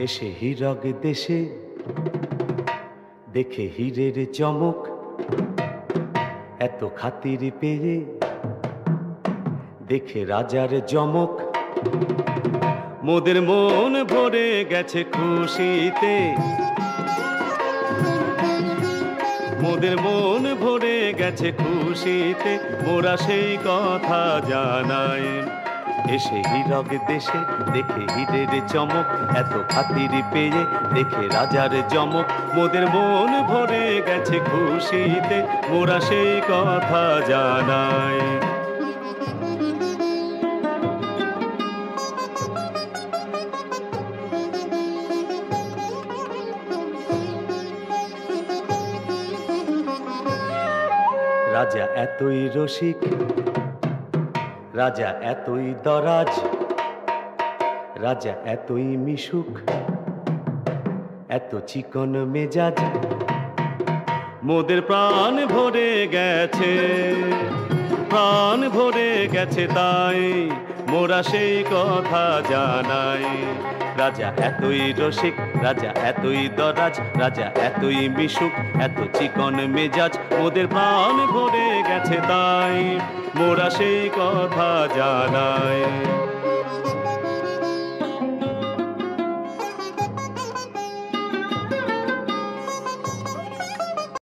এসে হীরক দেশে দেখে হীরের চমক, এত খাতির পেয়ে দেখে রাজার জমক। মোদের মন ভরে গেছে খুশিতে, মোদের মন ভরে গেছে খুশিতে, মোরা সেই কথা জানাই। এসে হীরক দেশে দেখে হীরের চমক, এত খাতির পেয়ে দেখে রাজার জমক। মোদের মন ভরে গেছে খুশিতে, মোরা সেই কথা জানাই। রাজা এতই রসিক, রাজা এতই দরাজ, রাজা এতই মিশুক, এত চিকন মেজাজ। মোদের প্রাণ ভরে গেছে, প্রাণ ভরে গেছে, তাই মোরা সেই কথা জানাই। রাজা এতই রসিক, রাজা এতই দরাজ, রাজা এতই মিশুক, এত চিকন মেজাজ। মোদের প্রাণ ভরে গেছে, তাই মোরা সেই কথা জানাই।